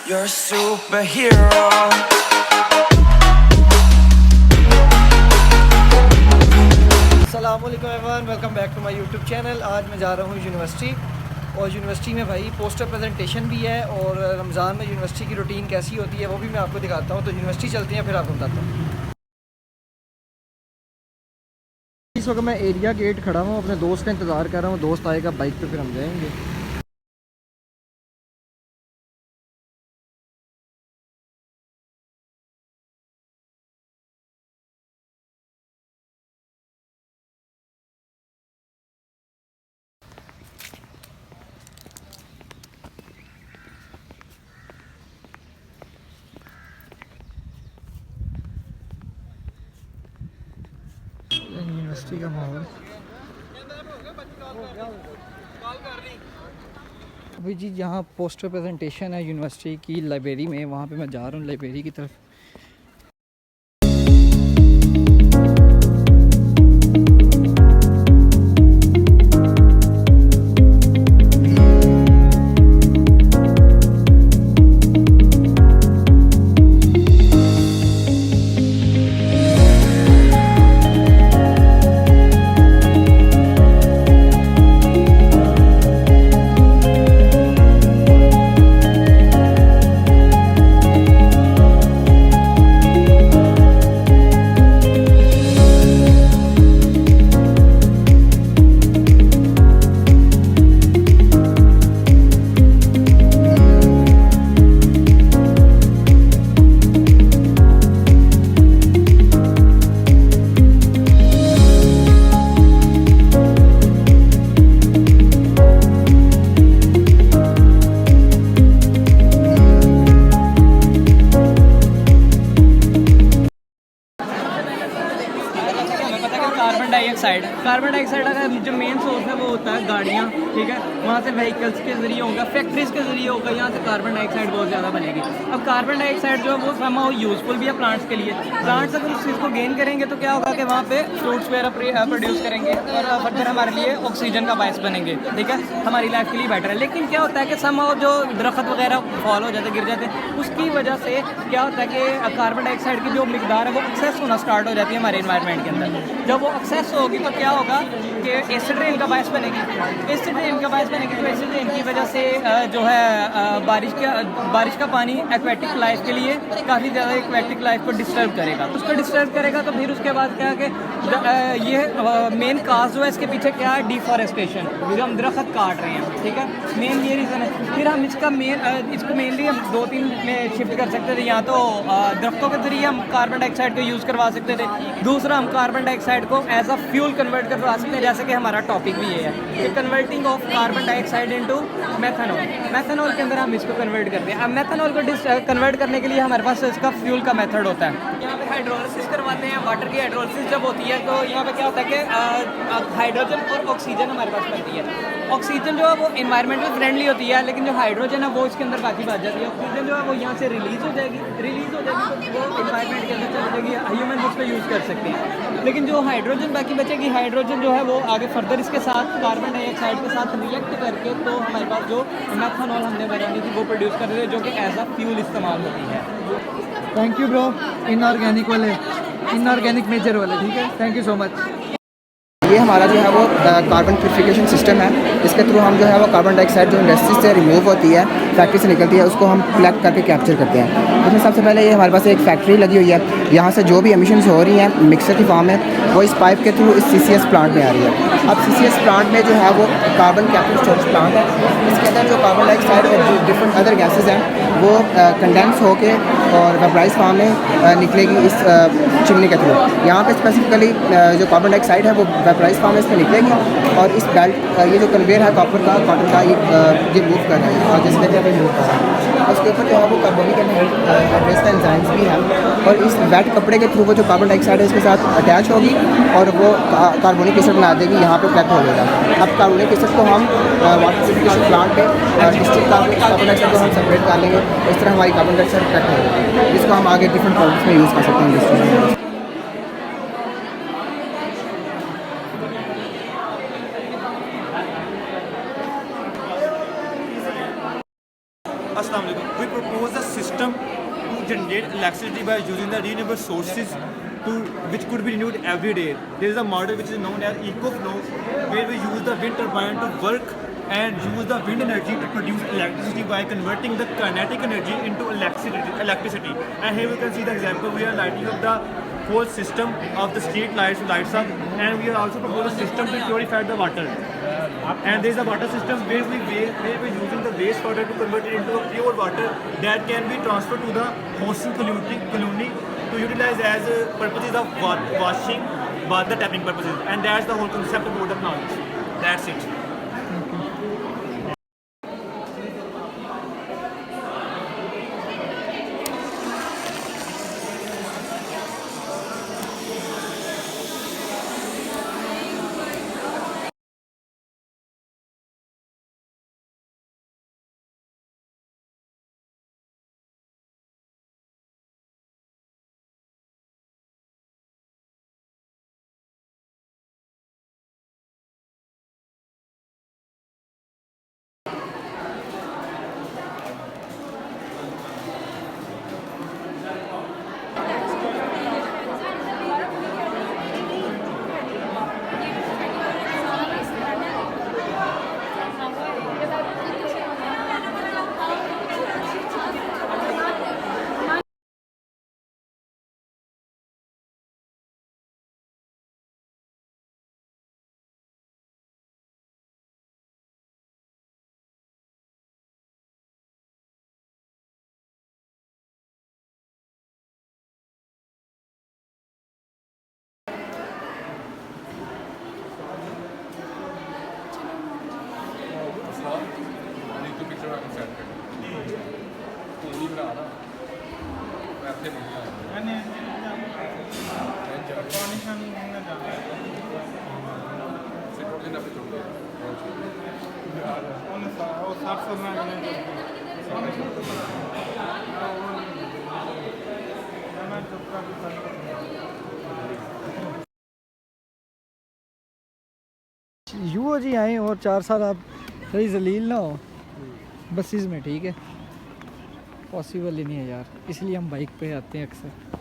You're a superhero. अस्सलामुअलैकुम everyone, welcome back to my YouTube channel. आज मैं जा रहा हूँ यूनिवर्सिटी, और यूनिवर्सिटी में भाई पोस्टर प्रेजेंटेशन भी है, और रमज़ान में यूनिवर्सिटी की रूटीन कैसी होती है वो भी मैं आपको दिखाता हूँ। तो यूनिवर्सिटी चलते हैं, फिर आपको बताता हूँ। इस वक्त मैं एरिया गेट खड़ा हूँ, अपने दोस्त का इंतज़ार कर रहा हूँ। दोस्त आएगा बाइक पे, फिर हम जाएंगे। यूनिवर्सिटी का माहौल अभी जी, यहाँ पोस्टर प्रेजेंटेशन है यूनिवर्सिटी की लाइब्रेरी में। वहाँ पे मैं जा रहा हूँ लाइब्रेरी की तरफ। कार्बन डाइऑक्साइड का जो मेन सोर्स है वो होता है गाड़ियाँ, ठीक है। वहाँ से व्हीकल्स के ज़रिए होगा, फैक्ट्रीज़ के ज़रिए होगा, यहाँ से कार्बन डाइऑक्साइड बहुत ज़्यादा बनेगी। अब कार्बन डाइऑक्साइड जो है वो समहाउ यूज़फुल भी है प्लांट्स के लिए। प्लांट्स अगर उस चीज़ को गेन करेंगे तो क्या होगा कि वहाँ पे फ्रूट्स वगैरह प्रोड्यूस करेंगे और फर्दर हमारे लिए ऑक्सीजन का बायस बनेंगे, ठीक है, हमारी लाइफ के लिए बेटर है। लेकिन क्या होता है कि समहाउ जो दरख्त वगैरह फॉल हो जाते, गिर जाते हैं, उसकी वजह से क्या होता है कि कार्बन डाइऑक्साइड की जो मिकदार है वो एक्सेस होना स्टार्ट हो जाती है हमारे इन्वायरमेंट के अंदर। जब वो एक्सेस होगी तो क्या होगा कि एसिड रेन का बायस बनेगी। एसिड रेन का बायस बनेगी तो एसिड रेन की वजह से जो है बारिश का पानी एक्वेटिक लाइफ के लिए काफ़ी ज़्यादा एक्वेटिक लाइफ को डिस्टर्ब करेगा। उसको डिस्टर्ब करेगा तो फिर उसके बाद क्या है कि ये मेन काज जो है इसके पीछे क्या है, डिफॉरेस्टेशन, जो हम दरख्त काट रहे हैं, ठीक है, मेन ये रीज़न है। फिर हम इसको मेनली हम दो तीन में शिफ्ट कर सकते थे। या तो दरख्तों के जरिए हम कार्बन डाइऑक्साइड को यूज़ करवा सकते थे, दूसरा हम कार्बन डाइऑक्साइड को एज अ फ्यूल कन्वर्ट करवा सकते हैं, जैसे कि हमारा टॉपिक भी ये है कि converting of carbon dioxide into methanol. Methanol के अंदर हम इसको कन्वर्ट करते हैं। अब मैथनॉल को कन्वर्ट करने के लिए हमारे पास इसका फ्यूल का मेथड होता है। यहाँ पे हाइड्रोलिसिस करवाते हैं। वाटर की हाइड्रोलिसिस जब होती है तो यहाँ पे क्या होता है कि हाइड्रोजन और ऑक्सीजन हमारे पास बनती है। ऑक्सीजन जो है वो इन्वायरमेंटल फ्रेंडली होती है, लेकिन जो हाइड्रोजन है वो इसके अंदर बाकी बच जाती है। ऑक्सीजन जो है वो यहाँ से रिलीज़ हो जाएगी तो वो इन्वायरमेंट के अंदर चली जाएगी, ह्यूमन उसको यूज़ कर सकते हैं। लेकिन जो हाइड्रोजन बाकी बचेगी, हाइड्रोजन जो है वो आगे फर्दर इसके साथ कार्बन डाइऑक्साइड के साथ रिएक्ट करके तो हमारे पास जो मैथनॉल हमने बनानी थी वो प्रोड्यूस कर रहे हैं, जो कि एज अ फ्यूल इस्तेमाल होती है। थैंक यू ब्रो, इनऑर्गेनिक वाले, इनऑर्गेनिक मेजर वाले, ठीक है, थैंक यू सो मच। ये हमारा जो है वो कार्बन प्यूरिफिकेशन सिस्टम है। इसके थ्रू हम जो है वो कार्बन डाइऑक्साइड जो इंडस्ट्री से रिमूव होती है, फैक्ट्री से निकलती है, उसको हम कलेक्ट करके कैप्चर करते हैं। इसमें सबसे पहले ये हमारे पास एक फैक्ट्री लगी हुई है। यहाँ से जो भी एमिशंस हो रही हैं मिक्सर की फॉर्म में, वो इस पाइप के थ्रू इस CCS प्लांट में आ रही है। अब CCS प्लांट में जो है वो कार्बन कैप्चर स्टोरेज प्लांट है। इसके अंदर जो कार्बन डाइऑक्साइड और जो डिफरेंट अदर गैसेज हैं वो कंडेंस होके और वेपराइज फॉर्म में निकलेगी इस चिमनी के थ्रू। यहाँ पे स्पेसिफिकली जो कार्बन डाइऑक्साइड है वो वेपराइज फॉर्म में इसमें निकलेगी और इस बेल्ट ये जो कन्वेयर है कॉपर का, कॉटन का, ये मूव कर रहा है और जिसमें कि अभी मूव कर रहा है। उसके ऊपर जो है वो कार्बोनिक एनहाइड्रेस का एंजाइम्स भी है, और इस वेट कपड़े के थ्रू वो जो कार्बन डाइऑक्साइड है इसके साथ अटैच होगी और वो कार्बोनिक एसिड बना देगी, यहाँ पे कलेक्ट हो जाएगा। अब कार्बोनिक एसिड को हम वाटर प्यूरिफिकेशन प्लांट पे डिस्ट्रिक्ट कार्बन डाइऑक्साइड को हम सेपरेट कर लेंगे। इस तरह हमारी कार्बन डाइऑक्साइड कलेक्ट हो जाएगी, जिसको हम आगे डिफरेंट प्रोडक्ट्स में यूज़ कर सकते हैं इंडस्ट्री में। Assalamu alaikum. We propose a system to generate electricity by using the renewable sources which could be renewed every day. There is a model which is known as EcoFlow, where we use the wind turbine to work and use the wind energy to produce electricity by converting the kinetic energy into electricity. And here we can see the example. We are lighting up the whole system of the street lights up, and we are also proposing a system to purify the water. And there is a water system where we're using the wastewater to convert it into a pure water that can be transferred to the hostel colony to utilize as purposes of washing, the tapping purposes. And that's the whole concept about the plant. That's it. यूँ जी आए और 4 साल आप सही जलील ना हो buses में, ठीक है, पॉसिबल ही नहीं है यार, इसलिए हम बाइक पे आते हैं अक्सर।